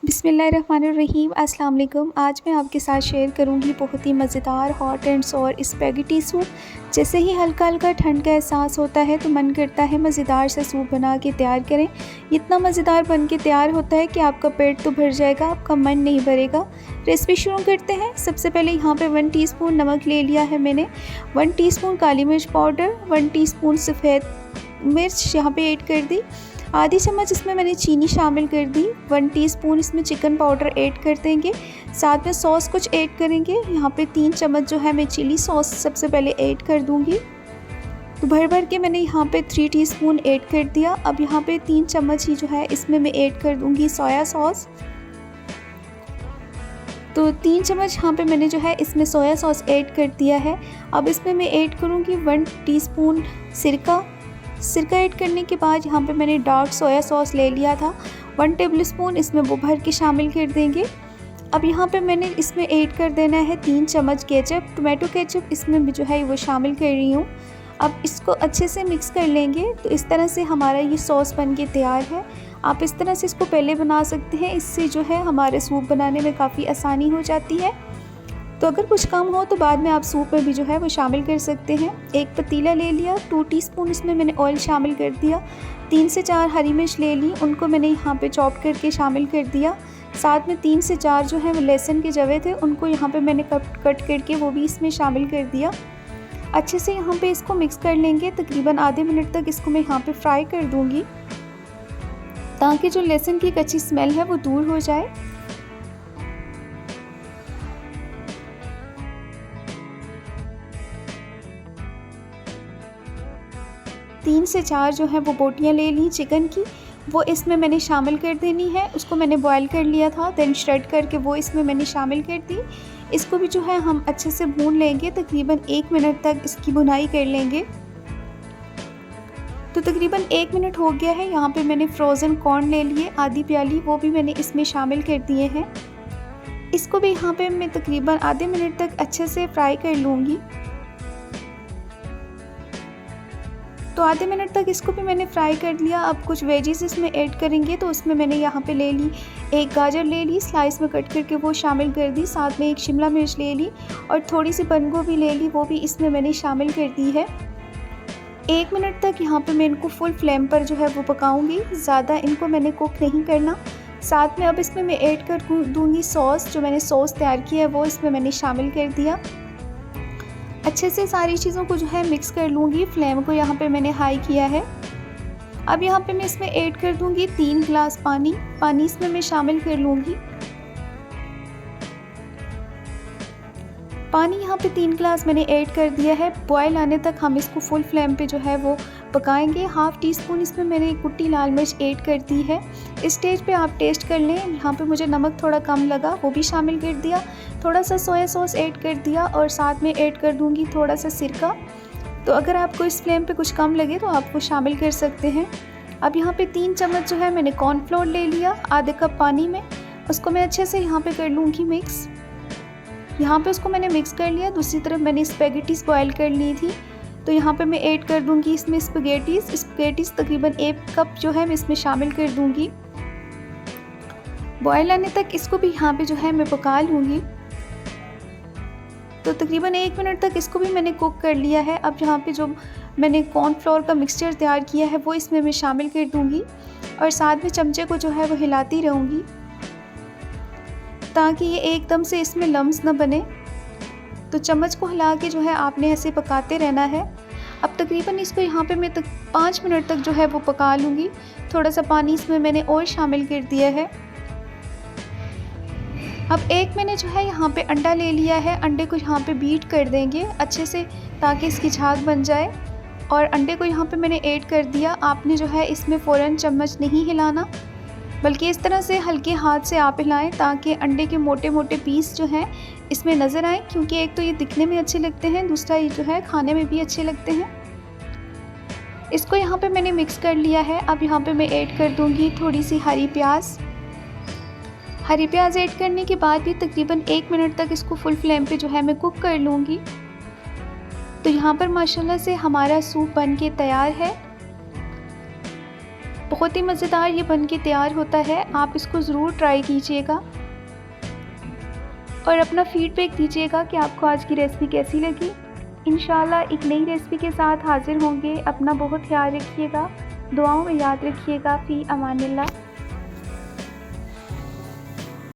बिस्मिल्लाहिर्रहमानिर्रहीम अस्सलाम वालेकुम। आज मैं आपके साथ शेयर करूंगी बहुत ही मज़ेदार hot and sour spaghetti soup. जैसे ही हल्का हल्का ठंड का एहसास होता है तो मन करता है मज़ेदार सा सूप बना के तैयार करें। इतना मज़ेदार बन के तैयार होता है कि आपका पेट तो भर जाएगा, आपका मन नहीं भरेगा। रेसिपी शुरू करते हैं। सबसे पहले यहाँ पे 1 टीस्पून नमक ले लिया है मैंने, 1 टीस्पून काली मिर्च पाउडर, 1 टीस्पून सफ़ेद मिर्च यहाँ पे ऐड कर दी, आधी चम्मच इसमें मैंने चीनी शामिल कर दी, 1 टीस्पून इसमें चिकन पाउडर ऐड कर देंगे, साथ में सॉस कुछ ऐड करेंगे। यहाँ पे 3 चम्मच जो है मैं चिली सॉस सबसे पहले ऐड कर दूँगी। तो भर भर के मैंने यहाँ पे 3 टीस्पून ऐड कर दिया। अब यहाँ पे 3 चम्मच ही जो है इसमें मैं ऐड कर दूँगी सोया सॉस। तो 3 चम्मच यहाँ पे मैंने जो है इसमें सोया सॉस ऐड कर दिया है। अब इसमें मैं ऐड करूँगी 1 टीस्पून सिरका ऐड करने के बाद यहाँ पे मैंने डार्क सोया सॉस ले लिया था, 1 टेबलस्पून इसमें वो भर के शामिल कर देंगे। अब यहाँ पे मैंने इसमें ऐड कर देना है 3 चम्मच केचप, टोमेटो केचप इसमें भी जो है वो शामिल कर रही हूँ। अब इसको अच्छे से मिक्स कर लेंगे। तो इस तरह से हमारा ये सॉस बन के तैयार है। आप इस तरह से इसको पहले बना सकते हैं, इससे जो है हमारे सूप बनाने में काफ़ी आसानी हो जाती है। तो अगर कुछ कम हो तो बाद में आप सूप में भी जो है वो शामिल कर सकते हैं। एक पतीला ले लिया, 2 टीस्पून इसमें मैंने ऑयल शामिल कर दिया, 3 से 4 हरी मिर्च ले ली, उनको मैंने यहाँ पे चॉप करके शामिल कर दिया। साथ में 3 से 4 जो है वो लहसुन के जवे थे, उनको यहाँ पे मैंने कट करके वो भी इसमें शामिल कर दिया। अच्छे से यहाँ पे इसको मिक्स कर लेंगे। तकरीबन आधे मिनट तक इसको मैं यहाँ पे फ्राई कर दूँगी ताकि जो लहसुन की कच्ची स्मेल है वो दूर हो जाए। तीन से 4 जो है वो बोटियाँ ले ली चिकन की, वो इसमें मैंने शामिल कर देनी है। उसको मैंने बॉयल कर लिया था, देन श्रेड करके वो इसमें मैंने शामिल कर दी। इसको भी जो है हम अच्छे से भून लेंगे, तकरीबन 1 मिनट तक इसकी भुनाई कर लेंगे। तो तकरीबन 1 मिनट हो गया है। यहाँ पे मैंने फ्रोज़न कॉर्न ले लिए आधी प्याली, वो भी मैंने इसमें शामिल कर दिए हैं। इसको भी यहाँ पे मैं तकरीबन आधे मिनट तक अच्छे से फ्राई कर लूँगी। तो आधे मिनट तक इसको भी मैंने फ्राई कर लिया। अब कुछ वेजीज इसमें ऐड करेंगे। तो उसमें मैंने यहाँ पे ले ली, एक गाजर ले ली, स्लाइस में कट करके वो शामिल कर दी, साथ में एक शिमला मिर्च ले ली और थोड़ी सी बंद गोभी ले ली, वो भी इसमें मैंने शामिल कर दी है। 1 मिनट तक यहाँ पे मैं इनको फुल फ्लेम पर जो है वो पकाऊंगी, ज़्यादा इनको मैंने कुक नहीं करना। साथ में अब इसमें मैं ऐड कर दूँगी सॉस। जो मैंने सॉस तैयार किया है वो इसमें मैंने शामिल कर दिया। अच्छे से सारी चीज़ों को जो है मिक्स कर लूँगी। फ्लेम को यहाँ पे मैंने हाई किया है। अब यहाँ पे मैं इसमें ऐड कर दूँगी 3 गिलास पानी इसमें मैं शामिल कर लूँगी। पानी यहाँ पे 3 गिलास मैंने ऐड कर दिया है। बॉयल आने तक हम इसको फुल फ्लेम पे जो है वो पकाएंगे। हाफ़ टीस्पून इसमें मैंने कुटी लाल मिर्च ऐड कर दी है। इस स्टेज पे आप टेस्ट कर लें। यहाँ पे मुझे नमक थोड़ा कम लगा, वो भी शामिल कर दिया। थोड़ा सा सोया सॉस ऐड कर दिया और साथ में ऐड कर दूँगी थोड़ा सा सिरका। तो अगर आपको इस फ्लेम पे कुछ कम लगे तो आप वो शामिल कर सकते हैं। अब यहाँ पे 3 चम्मच जो है मैंने कॉर्नफ्लोर ले लिया आधे कप पानी में, उसको मैं अच्छे से यहाँ पे कर लूँगी मिक्स। यहाँ पे उसको मैंने मिक्स कर लिया। दूसरी तरफ मैंने स्पैगेटीज़ बॉयल कर ली थी, तो यहाँ पे मैं ऐड कर दूँगी इसमें स्पैगेटीज़ तकरीबन 1 कप जो है मैं इसमें शामिल कर दूँगी। बॉयल आने तक इसको भी यहाँ पे जो है मैं पका लूँगी। तो तकरीबन 1 मिनट तक इसको भी मैंने कुक कर लिया है। अब यहाँ पे जो मैंने कॉर्नफ्लोर का मिक्सचर तैयार किया है वो इसमें मैं शामिल कर दूँगी और साथ में चमचे को जो है वो हिलाती रहूँगी ताकि ये एकदम से इसमें लम्स ना बने। तो चम्मच को हिला के जो है आपने ऐसे पकाते रहना है। अब तकरीबन इसको यहाँ पे मैं 5 मिनट तक जो है वो पका लूँगी। थोड़ा सा पानी इसमें मैंने और शामिल कर दिया है। अब एक मैंने जो है यहाँ पे अंडा ले लिया है, अंडे को यहाँ पे बीट कर देंगे अच्छे से ताकि इसकी झाग बन जाए और अंडे को यहाँ पे मैंने ऐड कर दिया। आपने जो है इसमें फ़ौरन चम्मच नहीं हिलाना, बल्कि इस तरह से हल्के हाथ से आप हिलाएं ताकि अंडे के मोटे मोटे पीस जो हैं इसमें नज़र आए, क्योंकि एक तो ये दिखने में अच्छे लगते हैं, दूसरा ये जो है खाने में भी अच्छे लगते हैं। इसको यहाँ पे मैंने मिक्स कर लिया है। अब यहाँ पे मैं ऐड कर दूँगी थोड़ी सी हरी प्याज ऐड करने के बाद भी तकरीबन 1 मिनट तक इसको फुल फ्लेम पे जो है मैं कुक कर लूँगी। तो यहाँ पर माशाल्लाह से हमारा सूप बन के तैयार है। बहुत ही मज़ेदार ये बन के तैयार होता है। आप इसको ज़रूर ट्राई कीजिएगा और अपना फ़ीडबैक दीजिएगा कि आपको आज की रेसिपी कैसी लगी। इंशाल्लाह एक नई रेसिपी के साथ हाज़िर होंगे। अपना बहुत ख्याल रखिएगा, दुआओं में याद रखिएगा। फ़ी अमानिल्लाह।